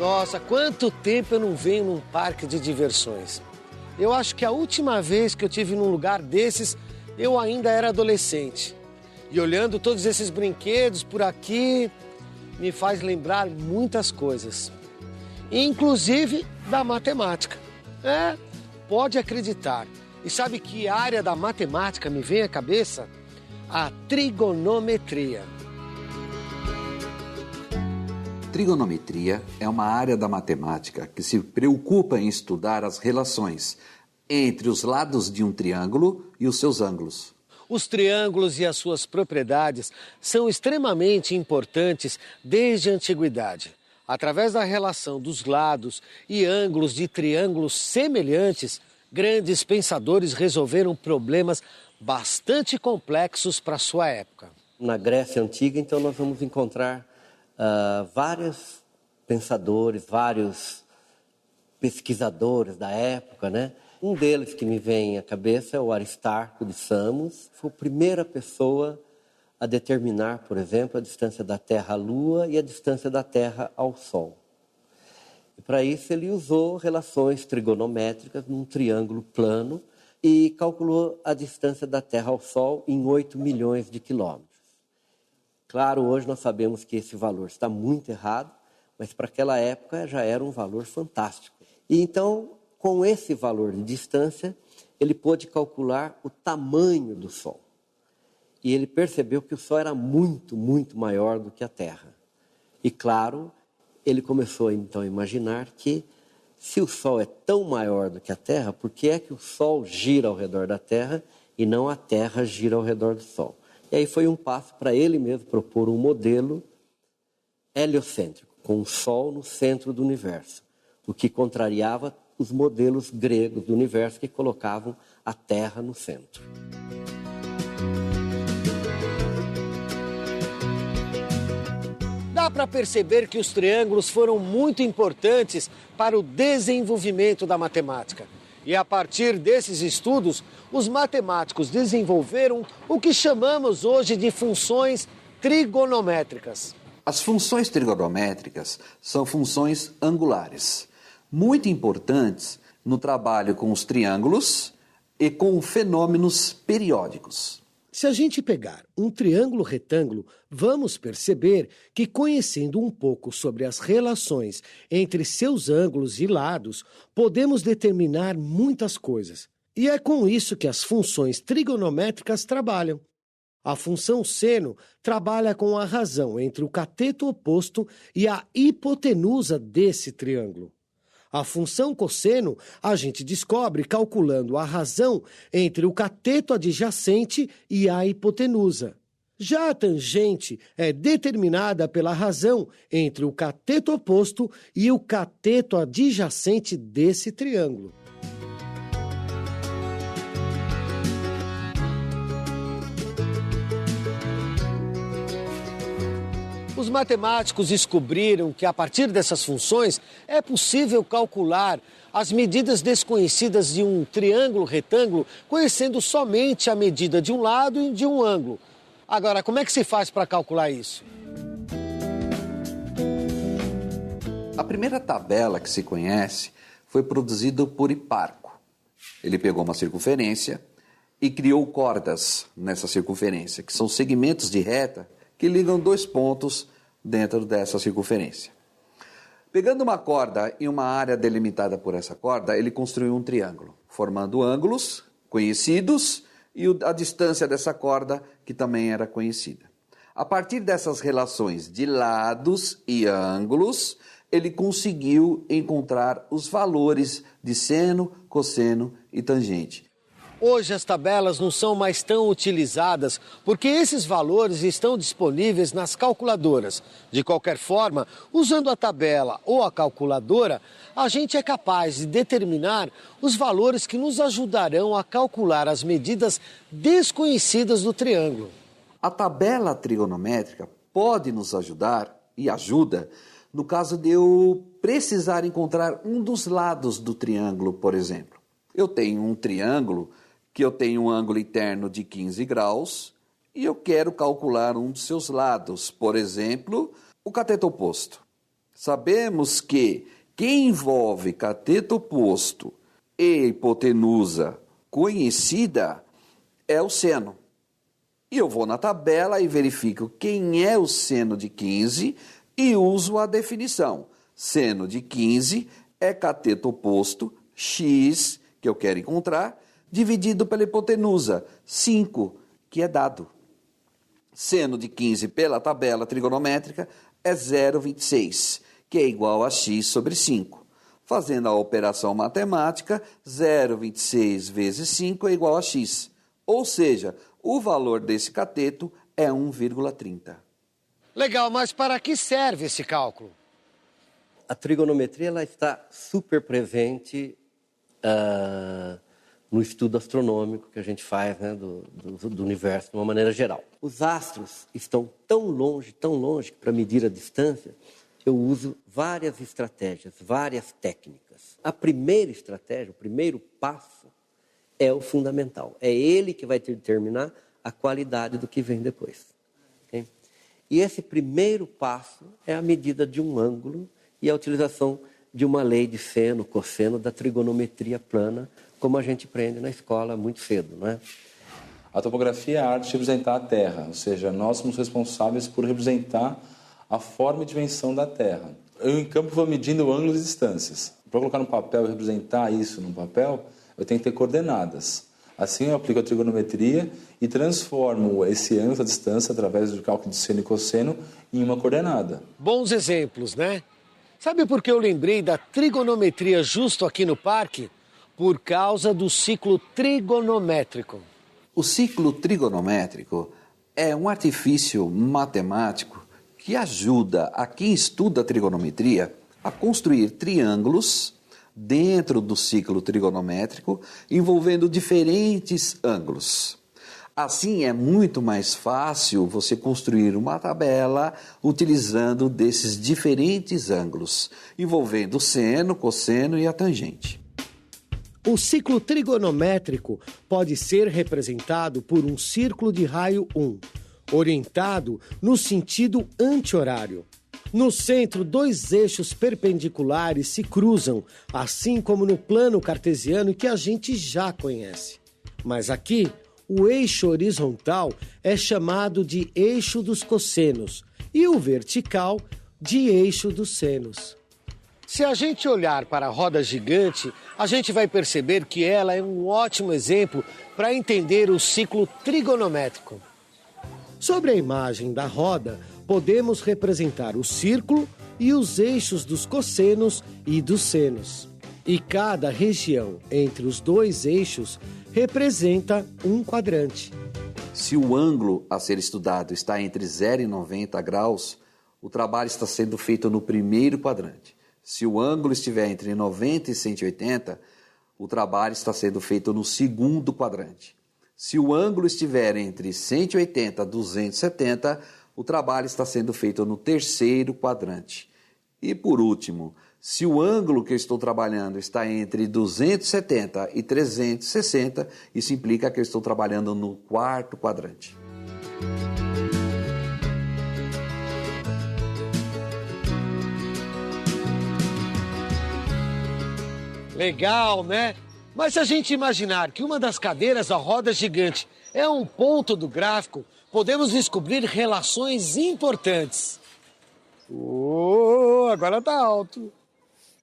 Nossa, quanto tempo eu não venho num parque de diversões. Eu acho que a última vez que eu tive num lugar desses, eu ainda era adolescente. E olhando todos esses brinquedos por aqui, me faz lembrar muitas coisas. Inclusive da matemática. Pode acreditar. E sabe que área da matemática me vem à cabeça? A trigonometria. Trigonometria é uma área da matemática que se preocupa em estudar as relações entre os lados de um triângulo e os seus ângulos. Os triângulos e as suas propriedades são extremamente importantes desde a antiguidade. Através da relação dos lados e ângulos de triângulos semelhantes, grandes pensadores resolveram problemas bastante complexos para sua época. Na Grécia Antiga, então, nós vamos encontrar vários pensadores, vários pesquisadores da época, né? Um deles que me vem à cabeça é o Aristarco de Samos. Foi a primeira pessoa a determinar, por exemplo, a distância da Terra à Lua e a distância da Terra ao Sol. E para isso ele usou relações trigonométricas num triângulo plano e calculou a distância da Terra ao Sol em 8 milhões de quilômetros. Claro, hoje nós sabemos que esse valor está muito errado, mas para aquela época já era um valor fantástico. E então, com esse valor de distância, ele pôde calcular o tamanho do Sol. E ele percebeu que o Sol era muito, muito maior do que a Terra. E claro, ele começou então a imaginar que se o Sol é tão maior do que a Terra, por que é que o Sol gira ao redor da Terra e não a Terra gira ao redor do Sol? E aí foi um passo para ele mesmo propor um modelo heliocêntrico, com o Sol no centro do universo, o que contrariava os modelos gregos do universo que colocavam a Terra no centro. Dá para perceber que os triângulos foram muito importantes para o desenvolvimento da matemática. E a partir desses estudos, os matemáticos desenvolveram o que chamamos hoje de funções trigonométricas. As funções trigonométricas são funções angulares, muito importantes no trabalho com os triângulos e com fenômenos periódicos. Se a gente pegar um triângulo retângulo, vamos perceber que, conhecendo um pouco sobre as relações entre seus ângulos e lados, podemos determinar muitas coisas. E é com isso que as funções trigonométricas trabalham. A função seno trabalha com a razão entre o cateto oposto e a hipotenusa desse triângulo. A função cosseno a gente descobre calculando a razão entre o cateto adjacente e a hipotenusa. Já a tangente é determinada pela razão entre o cateto oposto e o cateto adjacente desse triângulo. Os matemáticos descobriram que, a partir dessas funções, é possível calcular as medidas desconhecidas de um triângulo retângulo, conhecendo somente a medida de um lado e de um ângulo. Agora, como é que se faz para calcular isso? A primeira tabela que se conhece foi produzida por Hiparco. Ele pegou uma circunferência e criou cordas nessa circunferência, que são segmentos de reta que ligam dois pontos dentro dessa circunferência. Pegando uma corda e uma área delimitada por essa corda, ele construiu um triângulo, formando ângulos conhecidos e a distância dessa corda, que também era conhecida. A partir dessas relações de lados e ângulos, ele conseguiu encontrar os valores de seno, cosseno e tangente. Hoje as tabelas não são mais tão utilizadas porque esses valores estão disponíveis nas calculadoras. De qualquer forma, usando a tabela ou a calculadora, a gente é capaz de determinar os valores que nos ajudarão a calcular as medidas desconhecidas do triângulo. A tabela trigonométrica pode nos ajudar e ajuda no caso de eu precisar encontrar um dos lados do triângulo, por exemplo. Eu tenho um triângulo que eu tenho um ângulo interno de 15 graus e eu quero calcular um dos seus lados, por exemplo, o cateto oposto. Sabemos que envolve cateto oposto e hipotenusa conhecida é o seno. E eu vou na tabela e verifico quem é o seno de 15 e uso a definição. Seno de 15 é cateto oposto, x, que eu quero encontrar, dividido pela hipotenusa, 5, que é dado. Seno de 15 pela tabela trigonométrica é 0,26, que é igual a x sobre 5. Fazendo a operação matemática, 0,26 vezes 5 é igual a x. Ou seja, o valor desse cateto é 1,30. Legal, mas para que serve esse cálculo? A trigonometria ela está super presente no estudo astronômico que a gente faz, né, do universo de uma maneira geral. Os astros estão tão longe, que para medir a distância, eu uso várias estratégias, várias técnicas. A primeira estratégia, o primeiro passo, é o fundamental. É ele que vai determinar a qualidade do que vem depois. Okay? E esse primeiro passo é a medida de um ângulo e a utilização de uma lei de seno, cosseno, da trigonometria plana, como a gente aprende na escola muito cedo, não é? A topografia é a arte de representar a Terra, ou seja, nós somos responsáveis por representar a forma e dimensão da Terra. Eu, em campo, vou medindo ângulos e distâncias. Para colocar no papel e representar isso no papel, eu tenho que ter coordenadas. Assim, eu aplico a trigonometria e transformo esse ângulo, essa distância, através do cálculo de seno e cosseno, em uma coordenada. Bons exemplos, né? Sabe por que eu lembrei da trigonometria justo aqui no parque? Por causa do ciclo trigonométrico. O ciclo trigonométrico é um artifício matemático que ajuda a quem estuda trigonometria a construir triângulos dentro do ciclo trigonométrico envolvendo diferentes ângulos. Assim, é muito mais fácil você construir uma tabela utilizando desses diferentes ângulos, envolvendo o seno, cosseno e a tangente. O ciclo trigonométrico pode ser representado por um círculo de raio 1, orientado no sentido anti-horário. No centro, dois eixos perpendiculares se cruzam, assim como no plano cartesiano que a gente já conhece. Mas aqui, o eixo horizontal é chamado de eixo dos cossenos e o vertical de eixo dos senos. Se a gente olhar para a roda gigante, a gente vai perceber que ela é um ótimo exemplo para entender o ciclo trigonométrico. Sobre a imagem da roda, podemos representar o círculo e os eixos dos cossenos e dos senos. E cada região entre os dois eixos representa um quadrante. Se o ângulo a ser estudado está entre 0 e 90 graus, o trabalho está sendo feito no primeiro quadrante. Se o ângulo estiver entre 90 e 180, o trabalho está sendo feito no segundo quadrante. Se o ângulo estiver entre 180 e 270, o trabalho está sendo feito no terceiro quadrante. E por último, se o ângulo que eu estou trabalhando está entre 270 e 360, isso implica que eu estou trabalhando no quarto quadrante. Legal, né? Mas se a gente imaginar que uma das cadeiras da roda gigante é um ponto do gráfico, podemos descobrir relações importantes. Agora tá alto.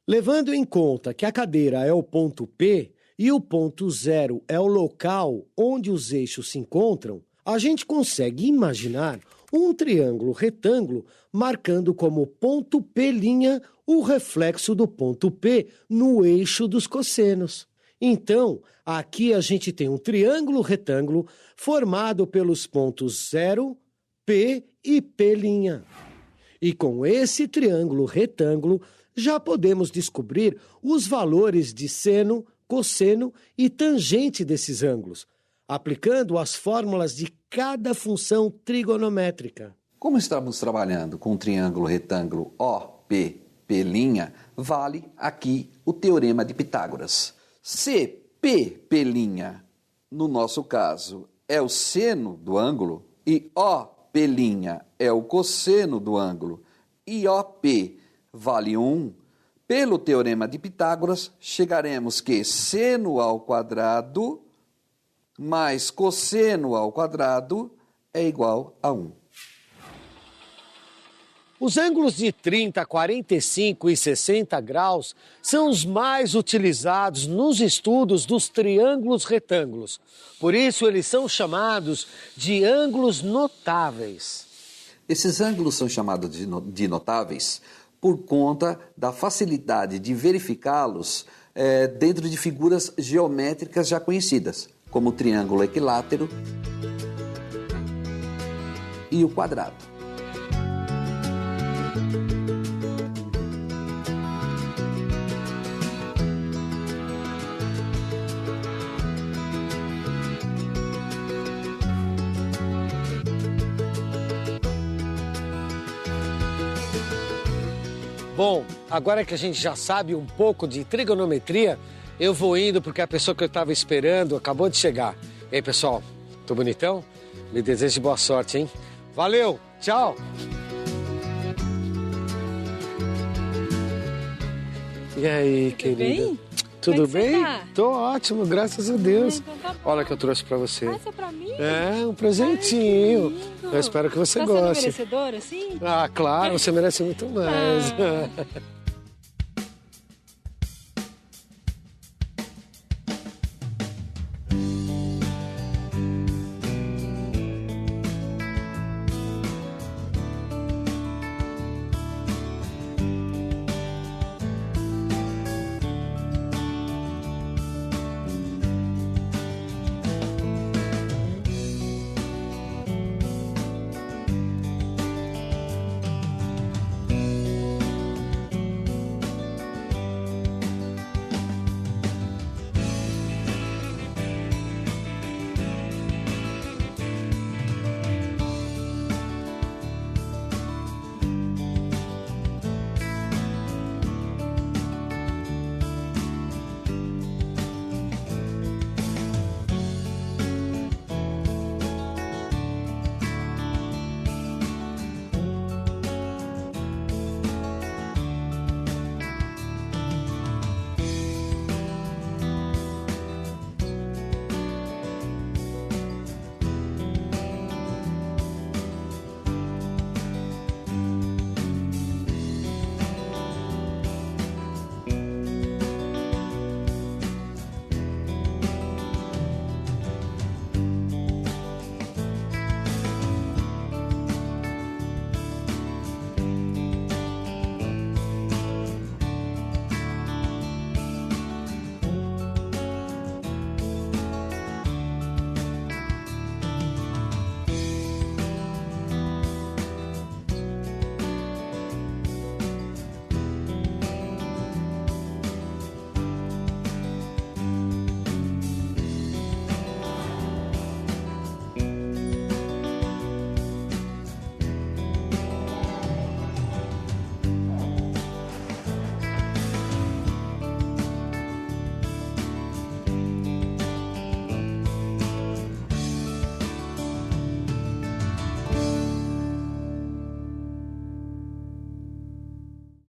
Levando em conta que a cadeira é o ponto P e o ponto 0 é o local onde os eixos se encontram, a gente consegue imaginar um triângulo retângulo marcando como ponto P' o reflexo do ponto P no eixo dos cossenos. Então, aqui a gente tem um triângulo retângulo formado pelos pontos 0, P e P'. E com esse triângulo retângulo, já podemos descobrir os valores de seno, cosseno e tangente desses ângulos, aplicando as fórmulas de cada função trigonométrica. Como estamos trabalhando com o triângulo retângulo OP, P', vale aqui o teorema de Pitágoras. Se P', no nosso caso, é o seno do ângulo e OP' é o cosseno do ângulo e OP vale 1, pelo Teorema de Pitágoras, chegaremos que seno ao quadrado mais cosseno ao quadrado é igual a 1. Os ângulos de 30, 45 e 60 graus são os mais utilizados nos estudos dos triângulos retângulos. Por isso, eles são chamados de ângulos notáveis. Esses ângulos são chamados de notáveis por conta da facilidade de verificá-los dentro de figuras geométricas já conhecidas, como o triângulo equilátero e o quadrado. Bom, agora que a gente já sabe um pouco de trigonometria, eu vou indo porque a pessoa que eu estava esperando acabou de chegar. E aí, pessoal, tô bonitão? Me desejo boa sorte, hein? Valeu, tchau! E aí, querida? Bem? Tudo Como é que bem? você tá? Tô ótimo, graças a Deus. Então tá bom. Olha o que eu trouxe pra você. Ah, isso é pra mim? É, um presentinho. Ai, que lindo. Eu espero que você Tá sendo goste. merecedora, assim? Ah, claro, você merece muito mais. Ah.